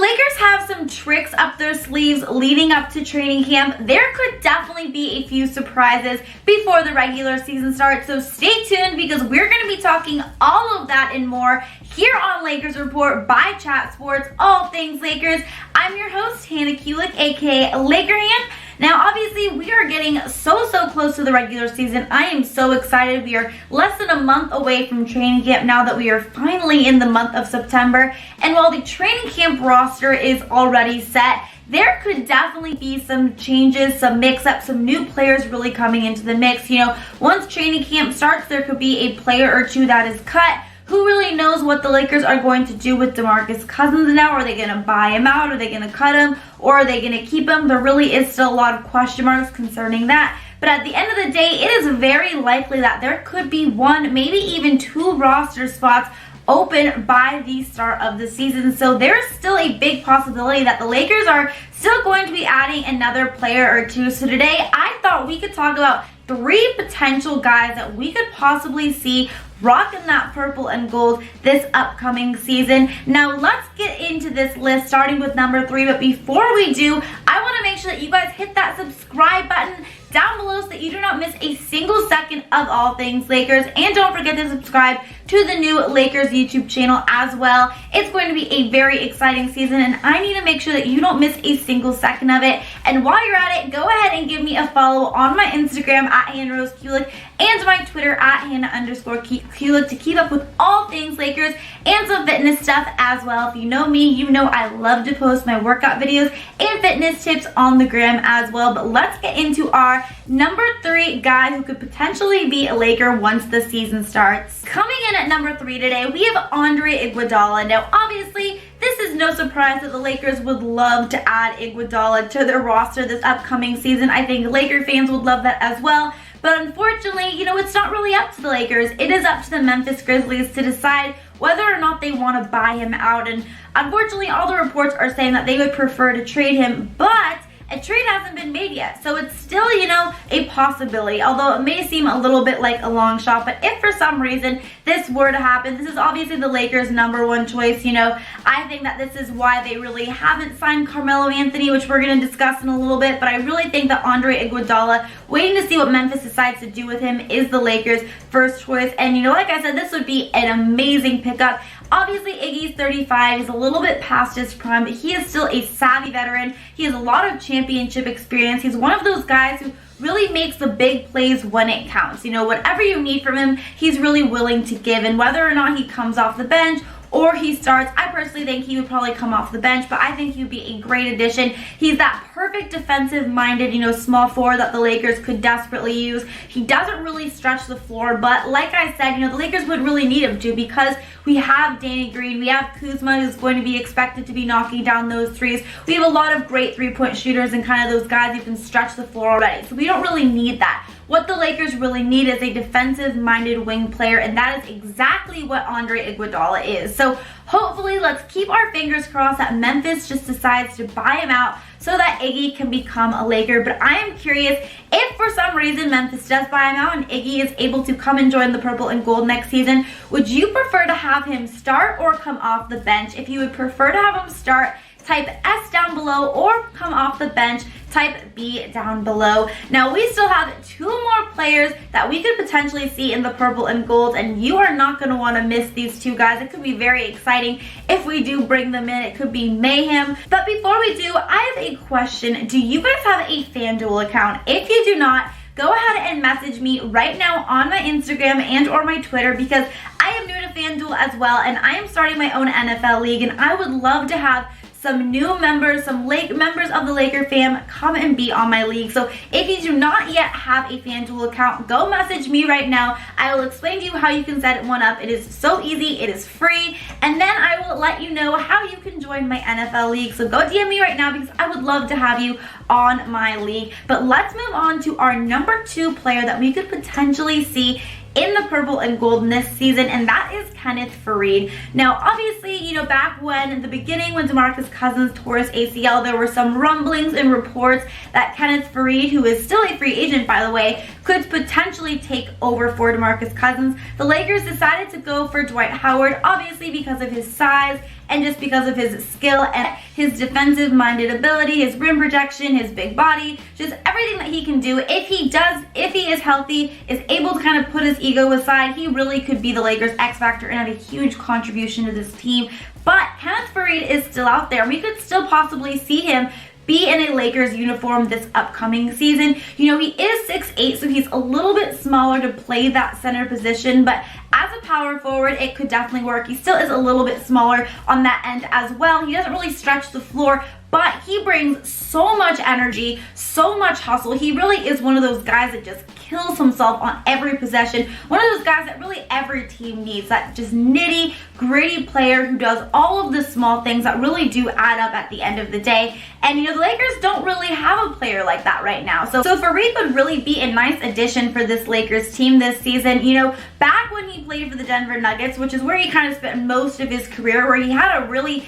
Lakers have some tricks up their sleeves leading up to training camp. There could definitely be a few surprises before the regular season starts, so stay tuned because we're going to be talking all of that and more here on Lakers Report by Chat Sports, all things Lakers. I'm your host, Hannah Kulik, aka Laker Han. Now, obviously, we are getting so close to the regular season. I am so excited. We are less than a month away from training camp now that we are finally in the month of September. And while the training camp roster is already set, there could definitely be some changes, some mix-ups, some new players really coming into the mix. You know, once training camp starts, there could be a player or two that is cut. Who really knows what the Lakers are going to do with DeMarcus Cousins now? Are they going to buy him out? Are they going to cut him? Or are they going to keep him? There really is still a lot of question marks concerning that. But at the end of the day, it is very likely that there could be one, maybe even two roster spots open by the start of the season. So there's still a big possibility that the Lakers are still going to be adding another player or two. So today, I thought we could talk about 3 potential guys that we could possibly see rocking that purple and gold this upcoming season. Now let's get into this list starting with number 3, but before we do, I want to make sure that you guys hit that subscribe button down below so that you do not miss a single second of all things Lakers, and don't forget to subscribe to the new Lakers YouTube channel as well. It's going to be a very exciting season and I need to make sure that you don't miss a single second of it. And while you're at it, go ahead and give me a follow on my Instagram at HannahRoseKulik and my Twitter at Hannah_Kulik to keep up with all things Lakers and some fitness stuff as well. If you know me, you know I love to post my workout videos and fitness tips on the gram as well. But let's get into our number 3 guy who could potentially be a Laker once the season starts. Coming in at number 3 today, we have Andre Iguodala. Now, obviously, this is no surprise that the Lakers would love to add Iguodala to their roster this upcoming season. I think Laker fans would love that as well. But unfortunately, you know, it's not really up to the Lakers. It is up to the Memphis Grizzlies to decide whether or not they want to buy him out. And unfortunately, all the reports are saying that they would prefer to trade him, but a trade hasn't been made yet, so it's still, you know, a possibility, although it may seem a little bit like a long shot. But if for some reason this were to happen, this is obviously the Lakers' number 1 choice. You know, I think that this is why they really haven't signed Carmelo Anthony, which we're going to discuss in a little bit, but I really think that Andre Iguodala, waiting to see what Memphis decides to do with him, is the Lakers' first choice. And, you know, like I said, this would be an amazing pickup. Obviously, Iggy's 35, he's a little bit past his prime, but he is still a savvy veteran. He has a lot of championship experience. He's one of those guys who really makes the big plays when it counts. You know, whatever you need from him, he's really willing to give. And whether or not he comes off the bench or he starts, I personally think he would probably come off the bench, but I think he would be a great addition. He's that perfect defensive-minded, you know, small forward that the Lakers could desperately use. He doesn't really stretch the floor, but like I said, you know, the Lakers would really need him to because we have Danny Green, we have Kuzma, who's going to be expected to be knocking down those threes. We have a lot of great three-point shooters and kind of those guys who can stretch the floor already, so we don't really need that. What the Lakers really need is a defensive-minded wing player, and that is exactly what Andre Iguodala is. So hopefully, let's keep our fingers crossed that Memphis just decides to buy him out so that Iggy can become a Laker. But I am curious if for some reason Memphis does buy him out and Iggy is able to come and join the purple and gold next season, would you prefer to have him start or come off the bench? If you would prefer to have him start, type S down below, or come off the bench, type B down below. Now, we still have 2 more players that we could potentially see in the purple and gold, and you are not going to want to miss these 2 guys. It could be very exciting if we do bring them in. It could be mayhem. But before we do, I have a question. Do you guys have a FanDuel account? If you do not, go ahead and message me right now on my Instagram and or my Twitter, because I am new to FanDuel as well, and I am starting my own NFL league, and I would love to have some new members, some members of the Laker fam come and be on my league. So if you do not yet have a FanDuel account, go message me right now. I will explain to you how you can set one up. It is so easy, it is free, and then I will let you know how you can join my NFL league. So go DM me right now because I would love to have you on my league. But let's move on to our number 2 player that we could potentially see in the purple and gold this season, and that is Kenneth Faried. Now, obviously, you know, back when in the beginning when DeMarcus Cousins tore his ACL, there were some rumblings and reports that Kenneth Faried, who is still a free agent by the way, could potentially take over for DeMarcus Cousins. The Lakers decided to go for Dwight Howard, obviously because of his size and just because of his skill and his defensive-minded ability, his rim protection, his big body, just everything that he can do. If he is healthy, is able to kind of put his ego aside, he really could be the Lakers' X factor and have a huge contribution to this team. But Kenneth Faried is still out there. We could still possibly see him be in a Lakers uniform this upcoming season. You know, he is 6'8", so he's a little bit smaller to play that center position, but as a power forward, it could definitely work. He still is a little bit smaller on that end as well. He doesn't really stretch the floor, but he brings so much energy, so much hustle. He really is one of those guys that just kills himself on every possession. One of those guys that really every team needs, that just nitty, gritty player who does all of the small things that really do add up at the end of the day. And you know, the Lakers don't really have a player like that right now. So Faried would really be a nice addition for this Lakers team this season. You know, back when he played for the Denver Nuggets, which is where he kind of spent most of his career, where he had a really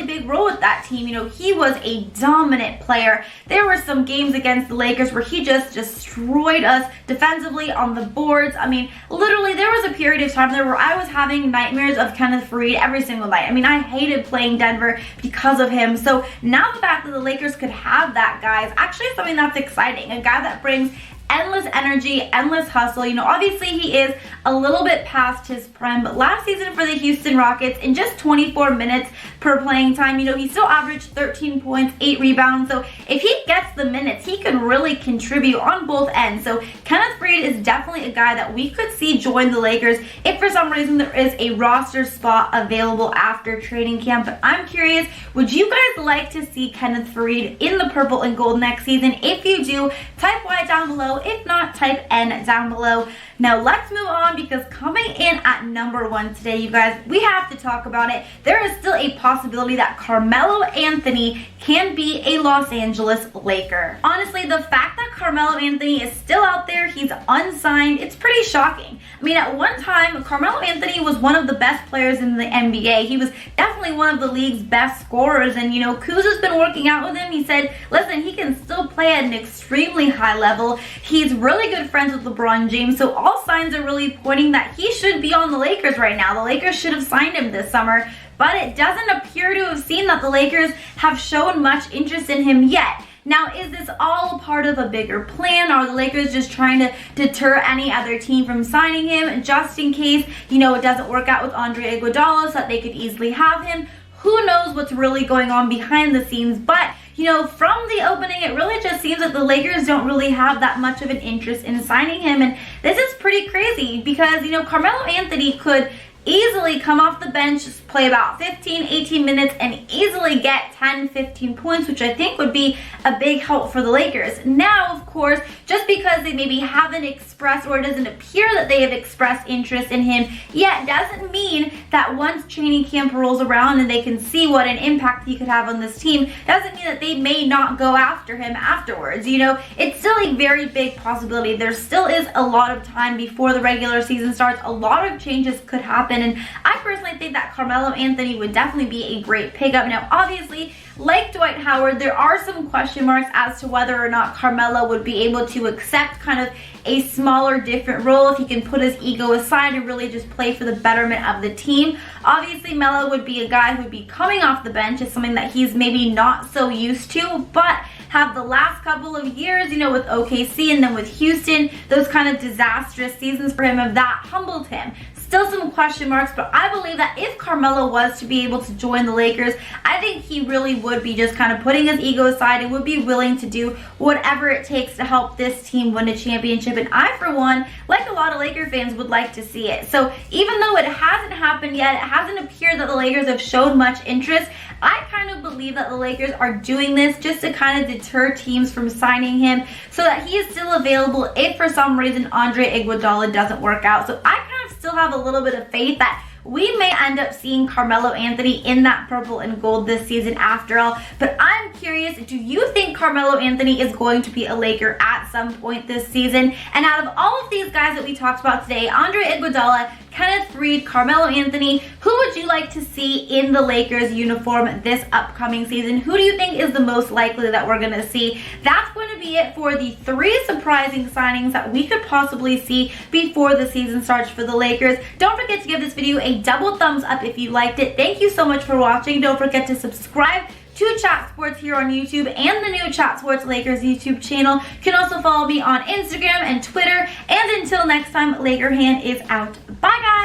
big role with that team. You know, he was a dominant player. There were some games against the Lakers where he just destroyed us defensively on the boards. I mean, literally there was a period of time there where I was having nightmares of Kenneth Faried every single night. I mean, I hated playing Denver because of him. So now the fact that the Lakers could have that guy is actually something that's exciting. A guy that brings endless energy, endless hustle. You know, obviously he is a little bit past his prime, but last season for the Houston Rockets, in just 24 minutes per playing time, you know, he still averaged 13 points, 8 rebounds. So if he gets the minutes, he can really contribute on both ends. So Kenneth Faried is definitely a guy that we could see join the Lakers if for some reason there is a roster spot available after training camp. But I'm curious, would you guys like to see Kenneth Faried in the purple and gold next season? If you do, type Y down below. If not, type N down below. Now let's move on, because coming in at number 1 today, you guys, we have to talk about it. There is still a possibility that Carmelo Anthony can be a Los Angeles Laker. Honestly, the fact that Carmelo Anthony is still out there, he's unsigned, it's pretty shocking. I mean, at one time, Carmelo Anthony was one of the best players in the NBA. He was definitely one of the league's best scorers, and you know, Kuz has been working out with him. He said, listen, he can still play at an extremely high level. He's really good friends with LeBron James, so all signs are really pointing that he should be on the Lakers right now. The Lakers should have signed him this summer, but it doesn't appear to have seemed that the Lakers have shown much interest in him yet. Now, is this all a part of a bigger plan? Are the Lakers just trying to deter any other team from signing him just in case, you know, it doesn't work out with Andre Iguodala so that they could easily have him? Who knows what's really going on behind the scenes, but you know, from the opening, it really just seems that the Lakers don't really have that much of an interest in signing him, and this is pretty crazy because, you know, Carmelo Anthony could easily come off the bench, play about 15-18 minutes and easily get 10-15 points, which I think would be a big help for the Lakers. Now, of course, just because they maybe haven't expressed, or it doesn't appear that they have expressed interest in him yet, doesn't mean that once training camp rolls around and they can see what an impact he could have on this team, doesn't mean that they may not go after him afterwards. You know, it's still a very big possibility. There still is a lot of time before the regular season starts. A lot of changes could happen, and I personally think that Carmelo Anthony would definitely be a great pickup. Now, obviously, like Dwight Howard, there are some question marks as to whether or not Carmelo would be able to accept kind of a smaller, different role if he can put his ego aside and really just play for the betterment of the team. Obviously, Melo would be a guy who would be coming off the bench. It's something that he's maybe not so used to, but have the last couple of years, you know, with OKC and then with Houston, those kind of disastrous seasons for him, have that humbled him. Still some question marks, but I believe that if Carmelo was to be able to join the Lakers, I think he really would be just kind of putting his ego aside and would be willing to do whatever it takes to help this team win a championship. And I, for one, like a lot of Laker fans, would like to see it. So even though it hasn't happened yet, it hasn't appeared that the Lakers have shown much interest, I kind of believe that the Lakers are doing this just to kind of deter teams from signing him so that he is still available if for some reason Andre Iguodala doesn't work out. So I kind of still have a little bit of faith that we may end up seeing Carmelo Anthony in that purple and gold this season after all. But I'm curious, do you think Carmelo Anthony is going to be a Laker at some point this season? And out of all of these guys that we talked about today, Andre Iguodala, Kenneth Faried, Carmelo Anthony. Who would you like to see in the Lakers uniform this upcoming season? Who do you think is the most likely that we're going to see? That's going to be it for the 3 surprising signings that we could possibly see before the season starts for the Lakers. Don't forget to give this video a double thumbs up if you liked it. Thank you so much for watching. Don't forget to subscribe to Chat Sports here on YouTube and the new Chat Sports Lakers YouTube channel. You can also follow me on Instagram and Twitter. And until next time, Laker Hand is out. Bye, guys.